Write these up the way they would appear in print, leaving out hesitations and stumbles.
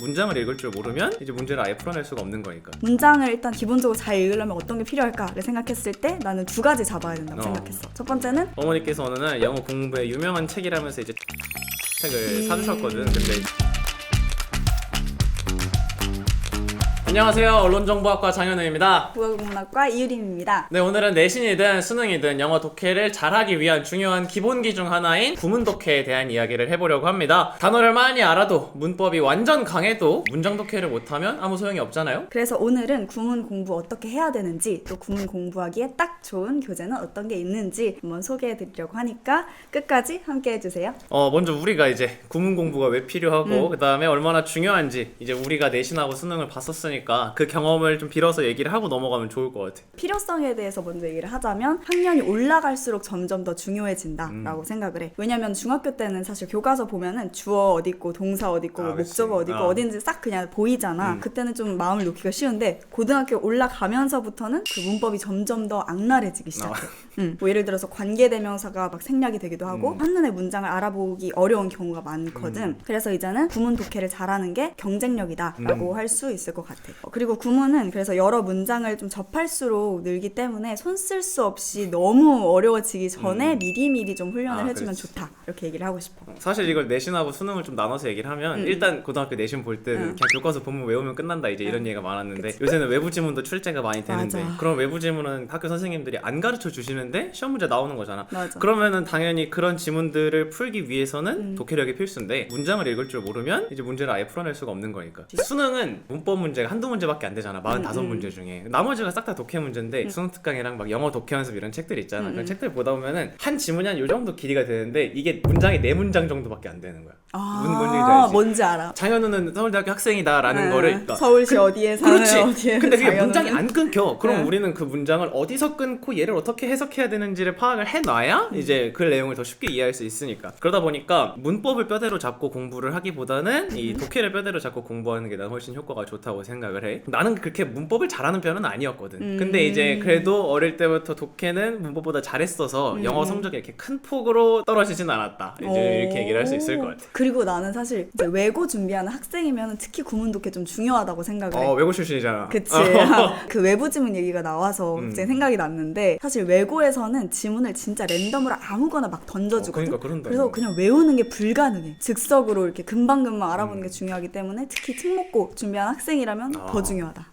문장을 읽을 줄 모르면 이제 문제를 아예 풀어낼 수가 없는 거니까. 문장을 일단 기본적으로 잘 읽으려면 어떤 게 필요할까를 생각했을 때 나는 두 가지 잡아야 된다고 생각했어. 첫 번째는 어머니께서 어느 날 영어 공부에 유명한 책이라면서 이제 책을 사주셨거든. 근데 안녕하세요, 언론정보학과 장현우입니다. 국어국문학과 이유림입니다. 네, 오늘은 내신이든 수능이든 영어 독해를 잘하기 위한 중요한 기본기 중 하나인 구문 독해에 대한 이야기를 해보려고 합니다. 단어를 많이 알아도 문법이 완전 강해도 문장 독해를 못하면 아무 소용이 없잖아요. 그래서 오늘은 구문 공부 어떻게 해야 되는지, 또 구문 공부하기에 딱 좋은 교재는 어떤 게 있는지 한번 소개해드리려고 하니까 끝까지 함께 해주세요. 먼저 우리가 이제 구문 공부가 왜 필요하고 그 다음에 얼마나 중요한지 이제 우리가 내신하고 수능을 봤었으니까 그 경험을 좀 빌어서 얘기를 하고 넘어가면 좋을 것 같아. 필요성에 대해서 먼저 얘기를 하자면 학년이 올라갈수록 점점 더 중요해진다라고 생각을 해. 왜냐면 중학교 때는 사실 교과서 보면은 주어 어디 있고 동사 어디 있고 목적어 어디 있고 어딘지 싹 그냥 보이잖아. 그때는 좀 마음을 놓기가 쉬운데 고등학교 올라가면서부터는 그 문법이 점점 더 악랄해지기 시작해. 뭐 예를 들어서 관계대명사가 막 생략이 되기도 하고 한눈에 문장을 알아보기 어려운 경우가 많거든. 그래서 이제는 구문 독해를 잘하는 게 경쟁력이다라고 할 수 있을 것 같아. 그리고 구문은 그래서 여러 문장을 좀 접할수록 늘기 때문에 손 쓸 수 없이 너무 어려워지기 전에 미리미리 좀 훈련을 해주면 좋다. 이렇게 얘기를 하고 싶어. 사실 이걸 내신하고 수능을 좀 나눠서 얘기를 하면 일단 고등학교 내신 볼 때는 그냥 교과서 본문 외우면 끝난다 이제 이런 얘기가 많았는데 요새는 외부 지문도 출제가 많이 되는데 그런 외부 지문은 학교 선생님들이 안 가르쳐 주시는데 시험 문제 나오는 거잖아. 맞아. 그러면은 당연히 그런 지문들을 풀기 위해서는 독해력이 필수인데 문장을 읽을 줄 모르면 이제 문제를 아예 풀어낼 수가 없는 거니까. 수능은 문법 문제가 한두 문제밖에 안 되잖아. 45문제 중에 나머지가 싹 다 독해 문제인데 수능 특강이랑 막 영어 독해 연습 이런 책들 있잖아. 그런 책들 보다 보면은 한 지문이 한 요 정도 길이가 되는데 이게 문장이 4문장 정도밖에 안 되는 거야. 뭔지 알아. 장현우는 서울대학교 학생이다라는 거를 그러니까 서울시 어디에 사는 그렇지. 어디에 근데 그게 장현우는? 문장이 안 끊겨. 그럼 우리는 그 문장을 어디서 끊고 얘를 어떻게 해석해야 되는지를 파악을 해놔야 이제 그 내용을 더 쉽게 이해할 수 있으니까. 그러다 보니까 문법을 뼈대로 잡고 공부를 하기보다는 이 독해를 뼈대로 잡고 공부하는 게 난 훨씬 효과가 좋다고 생각을 해. 나는 그렇게 문법을 잘하는 편은 아니었거든. 근데 이제 그래도 어릴 때부터 독해는 문법보다 잘했어서 영어 성적이 이렇게 큰 폭으로 떨어지진 않았다. 이제 이렇게 얘기를 할 수 있을 것 같아. 그리고 나는 사실 이제 외고 준비하는 학생이면 특히 구문 독해 좀 중요하다고 생각을 해. 외고 출신이잖아. 그치. 그 외부 지문 얘기가 나와서 갑자기 생각이 났는데 사실 외고에서는 지문을 진짜 랜덤으로 아무거나 막 던져주거든. 그런다. 그래서 그냥 외우는 게 불가능해. 즉석으로 이렇게 금방금방 알아보는 게 중요하기 때문에 특히 특목고 준비하는 학생이라면 더 중요하다.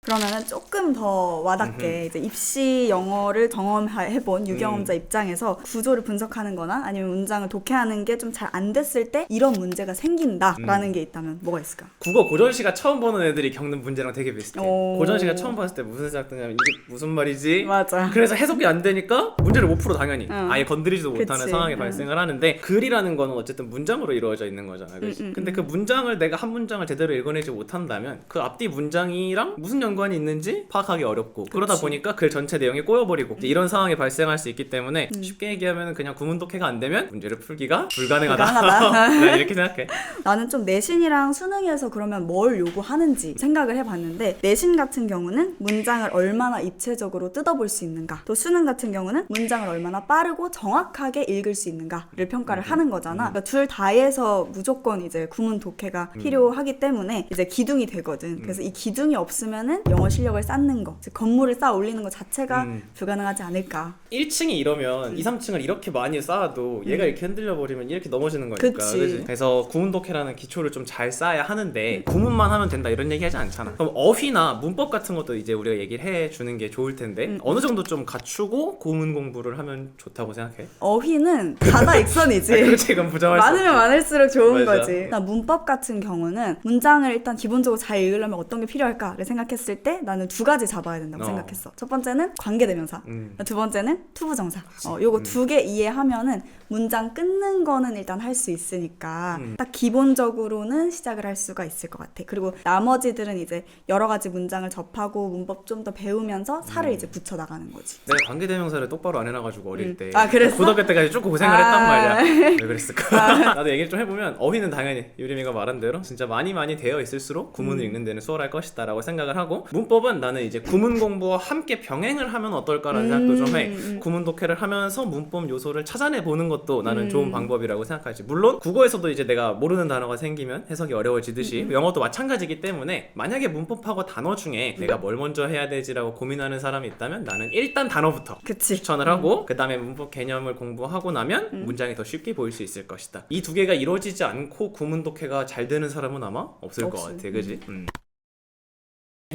그러면은 조금 더 와닿게 이제 입시 영어를 경험해본 유경험자 입장에서 구조를 분석하는 거나 아니면 문장을 독해하는 게 좀 잘 안 됐을 때 이런 문제가 생긴다라는 게 있다면 뭐가 있을까? 국어 고전시가 처음 보는 애들이 겪는 문제랑 되게 비슷해. 고전시가 처음 봤을 때 무슨 생각 드냐면 이게 무슨 말이지? 맞아. 그래서 해석이 안 되니까 문제를 못 풀어 당연히. 아예 건드리지도 못하는 그치. 상황이 발생을 하는데 글이라는 거는 어쨌든 문장으로 이루어져 있는 거잖아. 그렇지? 근데 그 문장을 내가 한 문장을 제대로 읽어내지 못한다면 그 앞뒤 문장이랑 무슨 연관이 있는지 파악하기 어렵고 그러다 보니까 글 전체 내용이 꼬여버리고 이런 상황이 발생할 수 있기 때문에 쉽게 얘기하면 그냥 구문 독해가 안 되면 문제를 풀기가 불가능하다. 난 이렇게 생각해. 나는 좀 내신이랑 수능에서 그러면 뭘 요구하는지 생각을 해봤는데 내신 같은 경우는 문장을 얼마나 입체적으로 뜯어볼 수 있는가, 또 수능 같은 경우는 문장을 얼마나 빠르고 정확하게 읽을 수 있는가를 평가를 하는 거잖아. 그러니까 둘 다에서 무조건 이제 구문 독해가 필요하기 때문에 이제 기둥이 되거든. 그래서 이 기둥이 없으면은 영어 실력을 쌓는 거, 즉 건물을 쌓아 올리는 것 자체가 불가능하지 않을까. 1층이 이러면 2, 3층을 이렇게 많이 쌓아도 얘가 이렇게 흔들려 버리면 이렇게 넘어지는 거니까. 그치. 그래서 구문 독해라는 기초를 좀 잘 쌓아야 하는데 구문만 하면 된다 이런 얘기 하지 않잖아. 그럼 어휘나 문법 같은 것도 이제 우리가 얘기를 해주는 게 좋을 텐데 어느 정도 좀 갖추고 구문 공부를 하면 좋다고 생각해? 어휘는 가다익선이지. 그렇지, 이건 부정할 수 없지. 많으면 많을수록 좋은 맞아. 거지. 나 문법 같은 경우는 문장을 일단 기본적으로 잘 읽으려면 어떤 게 필요할까를 생각했을 때 나는 두 가지 잡아야 된다고 생각했어. 첫 번째는 관계대명사, 두 번째는 투부정사. 요거 두 개 이해하면은 문장 끊는 거는 일단 할 수 있으니까 딱 기본적으로는 시작을 할 수가 있을 것 같아. 그리고 나머지들은 이제 여러 가지 문장을 접하고 문법 좀 더 배우면서 살을 이제 붙여 나가는 거지. 내가 관계대명사를 똑바로 안 해놔가지고 어릴 때 그랬어? 고등학교 때까지 쭉 고생을 했단 말이야. 왜 그랬을까? 나도 얘기를 좀 해보면 어휘는 당연히 유림이가 말한 대로 진짜 많이 되어 있을수록 구문을 읽는 데는 수월할 것이다 라고 생각을 하고 하고 문법은 나는 이제 구문 공부와 함께 병행을 하면 어떨까라는 생각도 좀 해. 구문 독해를 하면서 문법 요소를 찾아내 보는 것도 나는 좋은 방법이라고 생각하지. 물론 국어에서도 이제 내가 모르는 단어가 생기면 해석이 어려워지듯이 영어도 마찬가지이기 때문에 만약에 문법하고 단어 중에 내가 뭘 먼저 해야 되지라고 고민하는 사람이 있다면 나는 일단 단어부터 그치. 추천을 하고 그 다음에 문법 개념을 공부하고 나면 문장이 더 쉽게 보일 수 있을 것이다. 이 두 개가 이루어지지 않고 구문 독해가 잘 되는 사람은 아마 없을 것 같아. 그지?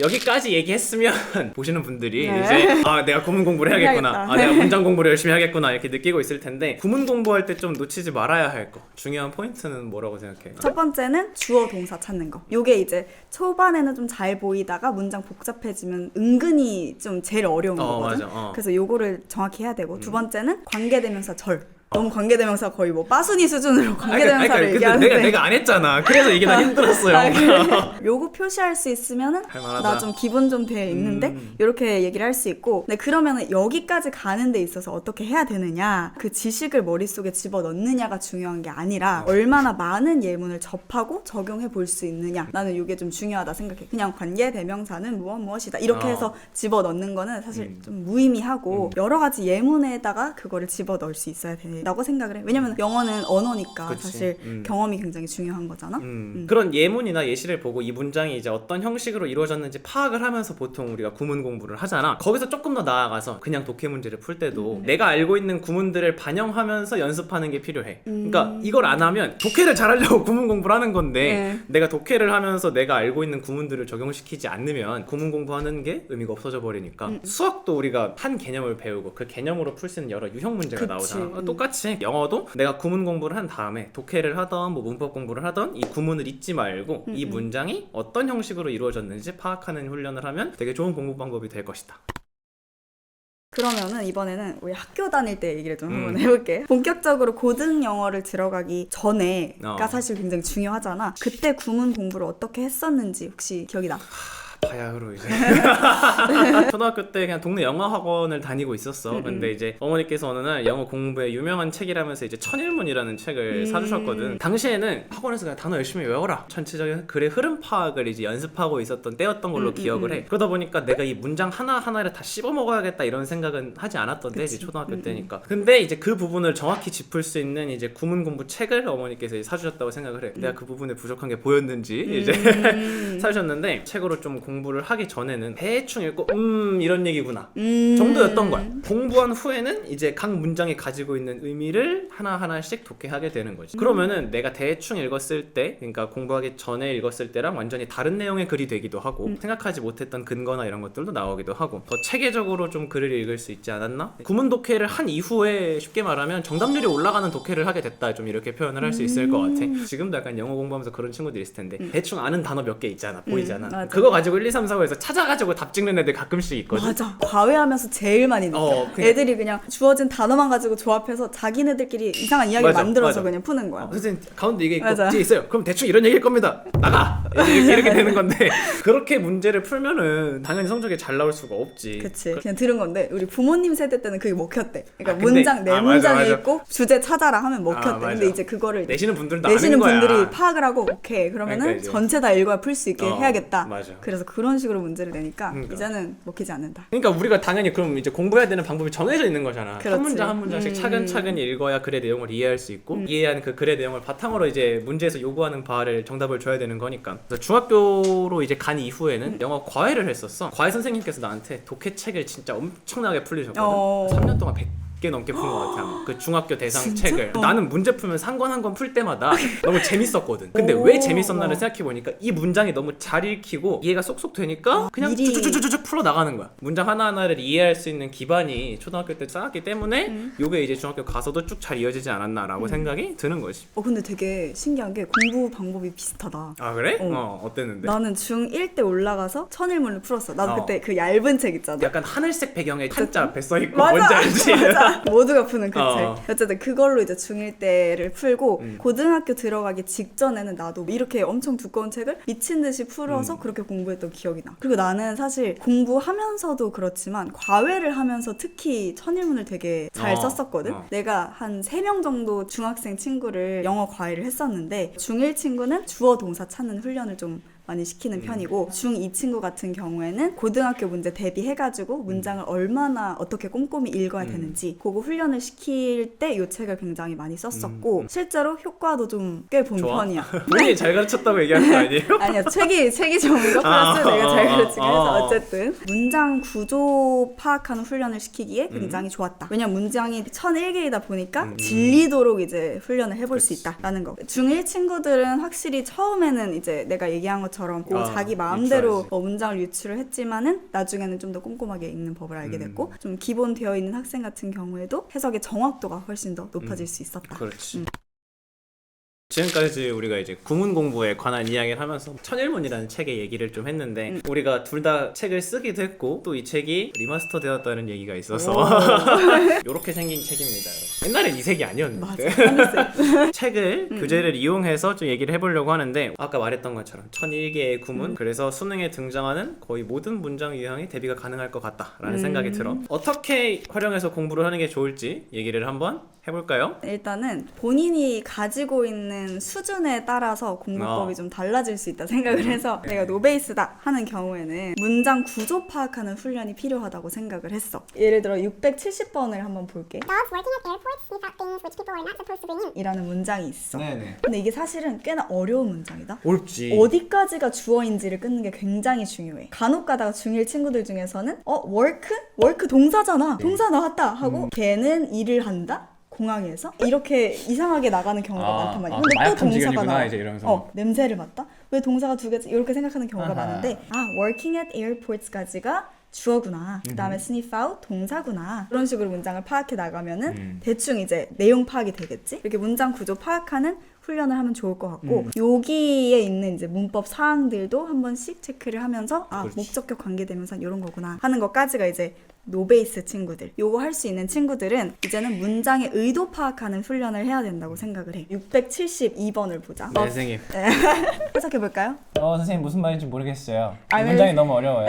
여기까지 얘기했으면 보시는 분들이 네. 이제 내가 구문 공부를 해야겠구나, 해야겠다. 내가 문장 공부를 열심히 하겠구나 이렇게 느끼고 있을 텐데 구문 공부할 때 좀 놓치지 말아야 할 거 중요한 포인트는 뭐라고 생각해? 첫 번째는 주어 동사 찾는 거. 요게 이제 초반에는 좀 잘 보이다가 문장 복잡해지면 은근히 좀 제일 어려운 거거든. 맞아. 그래서 요거를 정확히 해야 되고 두 번째는 관계대명사 절. 너무 관계대명사 거의 뭐 빠순이 수준으로 관계대명사를 얘기하는데 근데 내가 안 했잖아. 그래서 이게 난 힘들었어요. 그래. 요거 표시할 수 있으면은 할만하다. 나 좀 기본 좀 돼 있는데 이렇게 얘기를 할 수 있고, 근데 그러면은 여기까지 가는 데 있어서 어떻게 해야 되느냐, 그 지식을 머릿속에 집어넣느냐가 중요한 게 아니라 얼마나 많은 예문을 접하고 적용해 볼 수 있느냐, 나는 이게 좀 중요하다 생각해. 그냥 관계대명사는 무엇이다 이렇게 해서 집어넣는 거는 사실 좀 무의미하고 여러 가지 예문에다가 그거를 집어넣을 수 있어야 된다고 생각을 해. 왜냐면 영어는 언어니까 그치. 사실 경험이 굉장히 중요한 거잖아. 그런 예문이나 예시를 보고 이 문장이 이제 어떤 형식으로 이루어졌는지 파악을 하면서 보통 우리가 구문 공부를 하잖아. 거기서 조금 더 나아가서 그냥 독해 문제를 풀 때도 내가 알고 있는 구문들을 반영하면서 연습하는 게 필요해. 그러니까 이걸 안 하면 독해를 잘하려고 구문 공부를 하는 건데 내가 독해를 하면서 내가 알고 있는 구문들을 적용시키지 않으면 구문 공부하는 게 의미가 없어져 버리니까 수학도 우리가 한 개념을 배우고 그 개념으로 풀 수 있는 여러 유형 문제가 나오잖아. 똑같이 영어도 내가 구문 공부를 한 다음에 독해를 하던 뭐 문법 공부를 하던 이 구문을 잊지 말고 이 문장이 어떤 형식으로 이루어졌는지 파악하는 훈련을 하면 되게 좋은 공부 방법이 될 것이다. 그러면은 이번에는 우리 학교 다닐 때 얘기를 좀 한번 해볼게. 본격적으로 고등 영어를 들어가기 전에가 사실 굉장히 중요하잖아. 그때 구문 공부를 어떻게 했었는지 혹시 기억이 나? 바야흐로 이제 초등학교 때 그냥 동네 영어 학원을 다니고 있었어. 근데 이제 어머니께서 어느 날 영어 공부에 유명한 책이라면서 이제 천일문이라는 책을 사주셨거든. 당시에는 학원에서 그냥 단어 열심히 외워라, 전체적인 글의 흐름 파악을 이제 연습하고 있었던 때였던 걸로 기억을 해. 그러다 보니까 내가 이 문장 하나하나를 다 씹어 먹어야겠다 이런 생각은 하지 않았던 때, 이제 초등학교 때니까. 근데 이제 그 부분을 정확히 짚을 수 있는 이제 구문 공부 책을 어머니께서 이제 사주셨다고 생각을 해. 내가 그 부분에 부족한 게 보였는지 이제 사주셨는데, 책으로 좀 공부를 하기 전에는 대충 읽고 이런 얘기구나 정도였던 거야. 공부한 후에는 이제 각 문장이 가지고 있는 의미를 하나하나씩 독해하게 되는 거지. 그러면은 내가 대충 읽었을 때, 그러니까 공부하기 전에 읽었을 때랑 완전히 다른 내용의 글이 되기도 하고 생각하지 못했던 근거나 이런 것들도 나오기도 하고 더 체계적으로 좀 글을 읽을 수 있지 않았나? 구문 독해를 한 이후에 쉽게 말하면 정답률이 올라가는 독해를 하게 됐다, 좀 이렇게 표현을 할 수 있을 것 같아. 지금도 약간 영어 공부하면서 그런 친구들이 있을 텐데 대충 아는 단어 몇 개 있잖아, 보이잖아. 그거 가지고 1, 2, 3, 4, 5에서 찾아가지고 답 찍는 애들 가끔씩 있거든. 맞아. 과외하면서 제일 많이 느껴. 애들이 그냥 주어진 단어만 가지고 조합해서 자기네들끼리 이상한 이야기를 만들어서 그냥 푸는 거야. 선생님 가운데 이게 있고 뒤에 있어요. 그럼 대충 이런 얘기일 겁니다. 나가! 이렇게 되는 건데 그렇게 문제를 풀면은 당연히 성적이 잘 나올 수가 없지. 그치. 그냥 들은 건데 우리 부모님 세대 때는 그게 먹혔대. 그러니까 근데, 문장 네 문장이 맞아. 있고 주제 찾아라 하면 먹혔대. 근데 이제 그거를 내시는 분들도 내시는 아는 거야. 분들이 파악을 하고 오케이 그러면은 그러니까 전체 다 읽어야 풀 수 있게 해야겠다. 맞아. 그래서 그런 식으로 문제를 내니까 이제는 먹히지 않는다. 그러니까 우리가 당연히 그럼 이제 공부해야 되는 방법이 정해져 있는 거잖아. 그렇지. 한 문장 한 문장씩 차근차근 읽어야 글의 내용을 이해할 수 있고 이해한 그 글의 내용을 바탕으로 이제 문제에서 요구하는 바를 정답을 줘야 되는 거니까. 그래서 중학교로 이제 간 이후에는 영어 과외를 했었어. 과외 선생님께서 나한테 독해책을 진짜 엄청나게 풀리셨거든. 3년 동안 100개 넘게 푼 것 같아. 아마. 그 중학교 대상 진짜? 책을 나는 문제 풀면서 한 권 한 권 풀 때마다 너무 재밌었거든. 근데 왜 재밌었나를 생각해보니까 이 문장이 너무 잘 읽히고 이해가 쏙쏙 되니까 그냥 쭉쭉쭉쭉 풀어 나가는 거야. 문장 하나하나를 이해할 수 있는 기반이 초등학교 때 쌓았기 때문에 요게 이제 중학교 가서도 쭉 잘 이어지지 않았나라고 생각이 드는 거지. 근데 되게 신기한 게 공부 방법이 비슷하다. 아 그래? 어땠는데? 나는 중1 때 올라가서 천일문을 풀었어. 나도 그때 그 얇은 책 있잖아. 약간 하늘색 배경에 한자 앞에 써있고 맞아. 뭔지 알지? 맞아. 모두가 푸는 그 책. 어쨌든 그걸로 이제 중1 때를 풀고 고등학교 들어가기 직전에는 나도 이렇게 엄청 두꺼운 책을 미친 듯이 풀어서 그렇게 공부했던 기억이 나. 그리고 나는 사실 공부하면서도 그렇지만 과외를 하면서 특히 천일문을 되게 잘 썼었거든. 내가 한 3명 정도 중학생 친구를 영어 과외를 했었는데 중1 친구는 주어 동사 찾는 훈련을 좀 많이 시키는 편이고 중2 친구 같은 경우에는 고등학교 문제 대비해가지고 문장을 얼마나 어떻게 꼼꼼히 읽어야 되는지 그거 훈련을 시킬 때 이 책을 굉장히 많이 썼었고 실제로 효과도 좀 꽤 본 편이야. 본인이 잘 가르쳤다고 얘기하는 거 아니에요? 아니야, 책이 좋은 거 플러스 내가 잘 가르치긴 해서 어쨌든 문장 구조 파악하는 훈련을 시키기에 굉장히 좋았다. 왜냐면 문장이 1001개이다 보니까 질리도록 이제 훈련을 해볼 수 있다라는 거. 중1 친구들은 확실히 처음에는 이제 내가 얘기한 것처럼 자기 마음대로 문장을 유출을 했지만은 나중에는 좀 더 꼼꼼하게 읽는 법을 알게 됐고 좀 기본 되어 있는 학생 같은 경우에도 해석의 정확도가 훨씬 더 높아질 수 있었다. 그렇지. 지금까지 우리가 이제 구문 공부에 관한 이야기를 하면서 천일문이라는 책의 얘기를 좀 했는데 우리가 둘 다 책을 쓰기도 했고 또 이 책이 리마스터 되었다는 얘기가 있어서 이렇게 생긴 책입니다. 옛날엔 이 색이 아니었는데 맞아. 책을 교재를 이용해서 좀 얘기를 해보려고 하는데 아까 말했던 것처럼 1001개의 구문 그래서 수능에 등장하는 거의 모든 문장 유형이 대비가 가능할 것 같다라는 생각이 들어. 어떻게 활용해서 공부를 하는 게 좋을지 얘기를 한번 해볼까요? 일단은 본인이 가지고 있는 수준에 따라서 공부법이 좀 달라질 수 있다 생각을 해서 내가 노베이스다 하는 경우에는 문장 구조 파악하는 훈련이 필요하다고 생각을 했어. 예를 들어 670번을 한번 볼게. Dogs working at airports sneak out things which people are not supposed to bring in. 이라는 문장이 있어. 네네. 근데 이게 사실은 꽤나 어려운 문장이다. 옳지. 어디까지가 주어인지를 끊는 게 굉장히 중요해. 간혹 가다가 중1 친구들 중에서는 work? work 동사잖아. 동사 나왔다 하고 걔는 일을 한다? 공항에서 이렇게 이상하게 나가는 경우가 많단 말이야. 근데 또 동사가 나와. 이제 이러면서. 냄새를 맡다? 왜 동사가 두 개지? 이렇게 생각하는 경우가 많은데 working at airports까지가 주어구나. 그 다음에 sniff out 동사구나. 그런 식으로 문장을 파악해 나가면은 대충 이제 내용 파악이 되겠지? 이렇게 문장 구조 파악하는 훈련을 하면 좋을 것 같고 여기에 있는 이제 문법 사항들도 한 번씩 체크를 하면서 목적격 관계대명사 이런 거구나 하는 것까지가 이제 노베이스 친구들. 요거 할 수 있는 친구들은 이제는 문장의 의도 파악하는 훈련을 해야 된다고 생각을 해. 672번을 보자. 네, 선생님. 해석해볼까요? 선생님 무슨 말인지 모르겠어요. 아니, 문장이 너무 어려워요.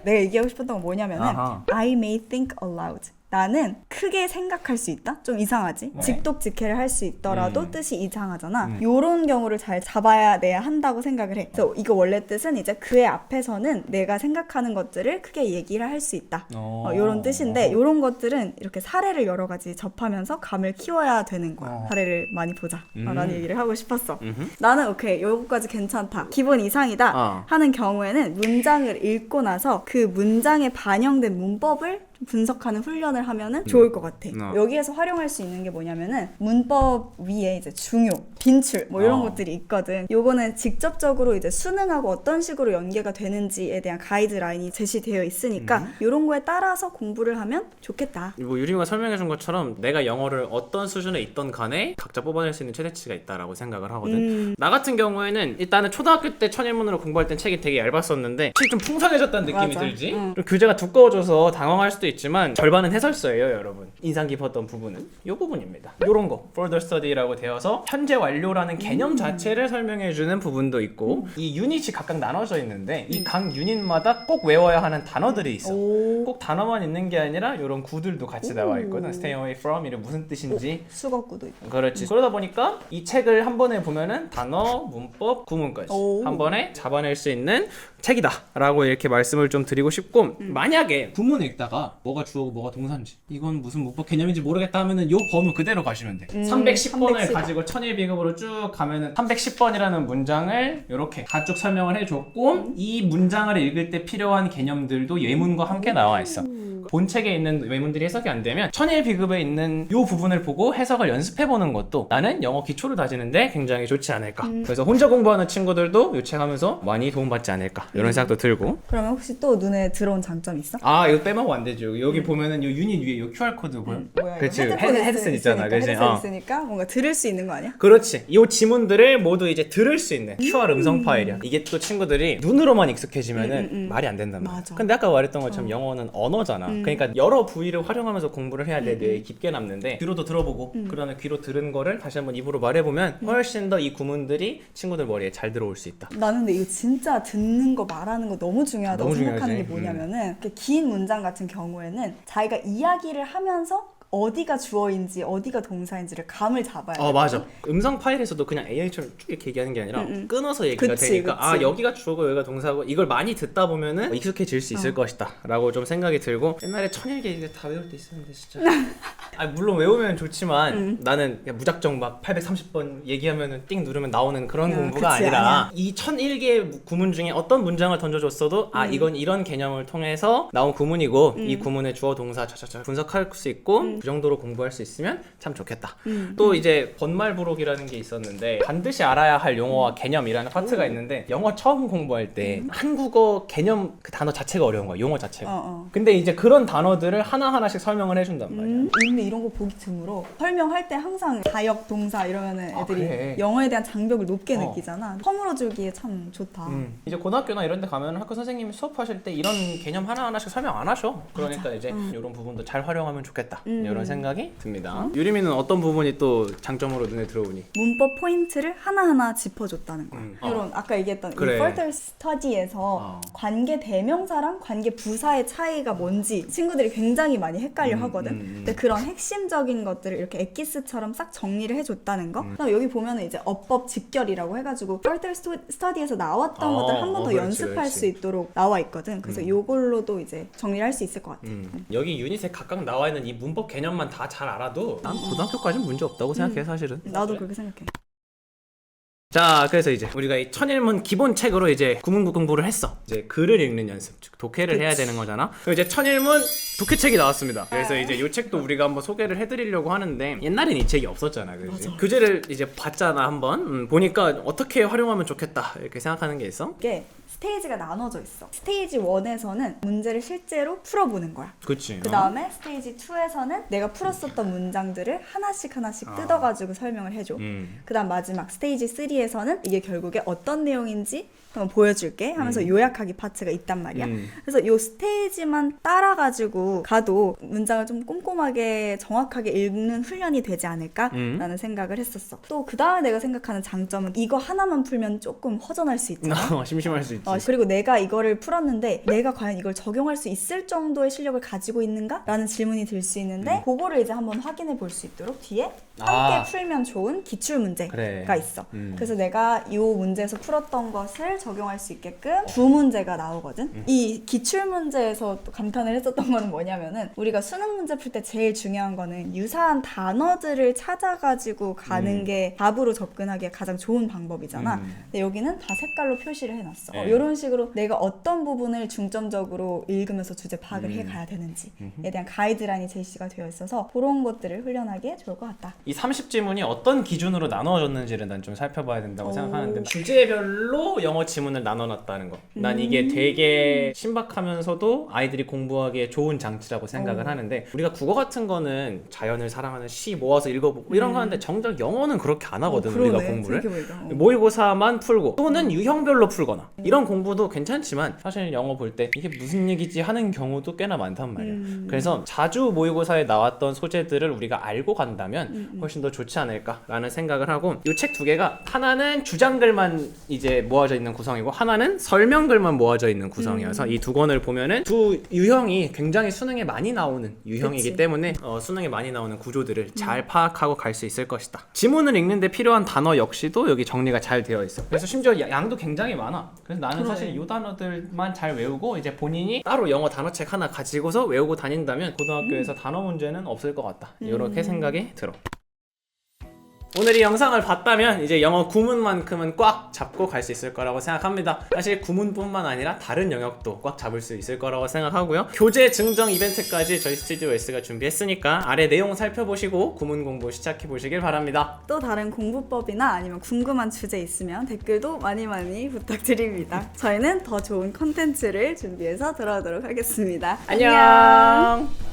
내가 얘기하고 싶었던 건 뭐냐면은 아하. I may think aloud. 나는 크게 생각할 수 있다? 좀 이상하지? 네. 직독직해를 할 수 있더라도 뜻이 이상하잖아. 요런 경우를 잘 잡아야 내야 한다고 생각을 해. 그래서 이거 원래 뜻은 이제 그의 앞에서는 내가 생각하는 것들을 크게 얘기를 할 수 있다. 요런 뜻인데 요런 것들은 이렇게 사례를 여러 가지 접하면서 감을 키워야 되는 거야. 사례를 많이 보자 라는 얘기를 하고 싶었어. 나는 오케이 요거까지 괜찮다. 기본 이상이다 하는 경우에는 문장을 읽고 나서 그 문장에 반영된 문법을 분석하는 훈련을 하면은 좋을 것 같아. 여기에서 활용할 수 있는 게 뭐냐면은 문법 위에 이제 중요, 빈출 뭐 이런 것들이 있거든. 요거는 직접적으로 이제 수능하고 어떤 식으로 연계가 되는지에 대한 가이드라인이 제시되어 있으니까 요런 거에 따라서 공부를 하면 좋겠다. 뭐 유림이가 설명해준 것처럼 내가 영어를 어떤 수준에 있던 간에 각자 뽑아낼 수 있는 최대치가 있다라고 생각을 하거든. 나 같은 경우에는 일단은 초등학교 때 천일문으로 공부할 땐 책이 되게 얇았었는데 책이 좀 풍성해졌다는 느낌이 맞아. 들지? 좀 교재가 두꺼워져서 당황할 수도 있지만 절반은 해설서예요, 여러분. 인상 깊었던 부분은 이 부분입니다. 요런 거 further study라고 되어서 현재 완료라는 개념 자체를 설명해주는 부분도 있고 이 유닛이 각각 나눠져 있는데 이 각 유닛마다 꼭 외워야 하는 단어들이 있어. 꼭 단어만 있는 게 아니라 이런 구들도 같이 나와 있거든. Stay away from 이게 무슨 뜻인지. 수거구도 있고. 그렇지. 그러다 보니까 이 책을 한 번에 보면은 단어, 문법, 구문까지 한 번에 잡아낼 수 있는 책이다 라고 이렇게 말씀을 좀 드리고 싶고 만약에 구문 읽다가 뭐가 주어고 뭐가 동사인지 이건 무슨 문법 개념인지 모르겠다 하면은 요 번호 그대로 가시면 돼. 310번을 310. 가지고 천일 비급으로 쭉 가면은 310번이라는 문장을 이렇게 가쭉 설명을 해줬고 이 문장을 읽을 때 필요한 개념들도 예문과 함께 나와 있어. 본 책에 있는 외문들이 해석이 안 되면 천일 비급에 있는 요 부분을 보고 해석을 연습해보는 것도 나는 영어 기초를 다지는데 굉장히 좋지 않을까. 그래서 혼자 공부하는 친구들도 요 책 하면서 많이 도움받지 않을까 이런 생각도 들고. 그러면 혹시 또 눈에 들어온 장점 있어? 아 이거 빼먹으면 안 되죠. 여기 보면은 요 유닛 위에 요 QR코드 보여? 뭐야 그치. 이거? 핸드폰에 헤드셋 있잖아. 그치? 헤드셋 있으니까 뭔가 들을 수 있는 거 아니야? 그렇지. 이 지문들을 모두 이제 들을 수 있는 QR 음성 파일이야. 이게 또 친구들이 눈으로만 익숙해지면은 말이 안 된단 말이야. 맞아. 근데 아까 말했던 것처럼 영어는 언어잖아. 그러니까 여러 부위를 활용하면서 공부를 해야 내 뇌에 깊게 남는데 귀로도 들어보고 그러면 귀로 들은 거를 다시 한번 입으로 말해보면 훨씬 더 이 구문들이 친구들 머리에 잘 들어올 수 있다. 나는 근데 이거 진짜 듣는 거 말하는 거 너무 중요하다고 너무 생각하는 게 중요하지. 뭐냐면은 이렇게 긴 문장 같은 경우에는 자기가 이야기를 하면서 어디가 주어인지 어디가 동사인지를 감을 잡아야 돼. 맞아. 음성 파일에서도 그냥 AI처럼 쭉 이렇게 얘기하는 게 아니라 끊어서 얘기가 그치, 되니까 그치. 여기가 주어고 여기가 동사고 이걸 많이 듣다 보면은 익숙해질 수 있을 것이다 라고 좀 생각이 들고 옛날에 1001개 이게 다 외울 때 있었는데 진짜 물론 외우면 좋지만 나는 그냥 무작정 막 830번 얘기하면은 띵 누르면 나오는 그런 야, 공부가 그치, 아니라 아니야. 이 1001개 구문 중에 어떤 문장을 던져줬어도 이건 이런 개념을 통해서 나온 구문이고 이 구문의 주어 동사 차차차 분석할 수 있고 그 정도로 공부할 수 있으면 참 좋겠다. 또 이제 번말부록이라는 게 있었는데 반드시 알아야 할 용어와 개념이라는 파트가 있는데 영어 처음 공부할 때 한국어 개념 그 단어 자체가 어려운 거야. 용어 자체가. 근데 이제 그런 단어들을 하나하나씩 설명을 해준단 말이야. 근데 이런 거 보기 드물어. 설명할 때 항상 자역, 동사 이러면은 애들이 그래. 영어에 대한 장벽을 높게 느끼잖아. 허물어주기에 참 좋다. 이제 고등학교나 이런 데 가면 학교 선생님이 수업하실 때 이런 개념 하나하나씩 설명 안 하셔. 그러니까 이제 이런 부분도 잘 활용하면 좋겠다. 이런 생각이 듭니다. 유리미는 어떤 부분이 또 장점으로 눈에 들어오니? 문법 포인트를 하나하나 짚어줬다는 거야. 이런 아까 얘기했던 그래. 이 further study에서 관계 대명사랑 관계 부사의 차이가 뭔지 친구들이 굉장히 많이 헷갈려 하거든. 근데 그런 핵심적인 것들을 이렇게 엑기스처럼 싹 정리를 해줬다는 거. 그다음에 여기 보면은 이제 어법 직결이라고 해가지고 further study에서 나왔던 것들 한 번 더 그렇지, 연습할 그렇지. 수 있도록 나와 있거든. 그래서 요걸로도 이제 정리를 할 수 있을 것 같아. 여기 유닛에 각각 나와 있는 이 문법 개념만 다 잘 알아도 난 고등학교까지는 문제 없다고 생각해 사실은. 나도 그렇게 생각해. 자, 그래서 이제 우리가 이 천일문 기본책으로 이제 구문 공부를 했어. 이제 글을 읽는 연습, 즉 독해를 해야 되는 거잖아. 그럼 이제 천일문 독해책이 나왔습니다. 그래서 이제 이 책도 우리가 한번 소개를 해드리려고 하는데 옛날엔 이 책이 없었잖아, 그렇지? 교재를 이제 봤잖아 한번. 보니까 어떻게 활용하면 좋겠다 이렇게 생각하는 게 있어. 이게 스테이지가 나눠져 있어. 스테이지 1에서는 문제를 실제로 풀어보는 거야. 그렇지. 그 다음에 스테이지 2에서는 내가 풀었었던 문장들을 하나씩 뜯어가지고 설명을 해줘. 그 다음 마지막 스테이지 3에서는 이게 결국에 어떤 내용인지 한번 보여줄게 하면서 요약하기 파트가 있단 말이야. 그래서 요 스테이지만 따라가지고 가도 문장을 좀 꼼꼼하게 정확하게 읽는 훈련이 되지 않을까라는 생각을 했었어. 또 그 다음에 내가 생각하는 장점은 이거 하나만 풀면 조금 허전할 수 있잖아. 심심할 수 있지. 그리고 내가 이거를 풀었는데 내가 과연 이걸 적용할 수 있을 정도의 실력을 가지고 있는가? 라는 질문이 들 수 있는데 그거를 이제 한번 확인해 볼 수 있도록 뒤에 함께 풀면 좋은 기출문제가 그래. 있어. 그래서 내가 이 문제에서 풀었던 것을 적용할 수 있게끔 두 문제가 나오거든. 이 기출문제에서 또 감탄을 했었던 거는 뭐냐면은 우리가 수능 문제 풀 때 제일 중요한 거는 유사한 단어들을 찾아가지고 가는 게 답으로 접근하기에 가장 좋은 방법이잖아. 근데 여기는 다 색깔로 표시를 해놨어. 이런 식으로 내가 어떤 부분을 중점적으로 읽으면서 주제 파악을 해가야 되는지에 대한 가이드라인이 제시가 되어 있어서 그런 것들을 훈련하기에 좋을 것 같다. 이 30지문이 어떤 기준으로 나누어졌는지를 난 좀 살펴봐야 된다고 생각하는데 주제별로 영어 지문을 나눠놨다는 거. 난 이게 되게 신박하면서도 아이들이 공부하기에 좋은 장치라고 생각을 하는데 우리가 국어 같은 거는 자연을 사랑하는 시 모아서 읽어보고 이런 거 하는데 정작 영어는 그렇게 안 하거든. 우리가 공부를 모의고사만 풀고 또는 유형별로 풀거나 이런 공부도 괜찮지만 사실 영어 볼 때 이게 무슨 얘기지 하는 경우도 꽤나 많단 말이야. 그래서 자주 모의고사에 나왔던 소재들을 우리가 알고 간다면 훨씬 더 좋지 않을까라는 생각을 하고 이 책 두 개가 하나는 주장글만 이제 모아져 있는 구성이고 하나는 설명글만 모아져 있는 구성이어서 이 두 권을 보면은 두 유형이 굉장히 수능에 많이 나오는 유형이기 때문에 수능에 많이 나오는 구조들을 잘 파악하고 갈 수 있을 것이다. 지문을 읽는데 필요한 단어 역시도 여기 정리가 잘 되어 있어. 그래서 심지어 양도 굉장히 많아. 그래서 나는 사실 이 단어들만 잘 외우고 이제 본인이 따로 영어 단어책 하나 가지고서 외우고 다닌다면 고등학교에서 단어 문제는 없을 것 같다. 이렇게 생각이 들어. 오늘 이 영상을 봤다면 이제 영어 구문만큼은 꽉 잡고 갈 수 있을 거라고 생각합니다. 사실 구문뿐만 아니라 다른 영역도 꽉 잡을 수 있을 거라고 생각하고요. 교재 증정 이벤트까지 저희 스튜디오 S가 준비했으니까 아래 내용 살펴보시고 구문 공부 시작해 보시길 바랍니다. 또 다른 공부법이나 아니면 궁금한 주제 있으면 댓글도 많이 부탁드립니다. 저희는 더 좋은 컨텐츠를 준비해서 돌아오도록 하겠습니다. 안녕.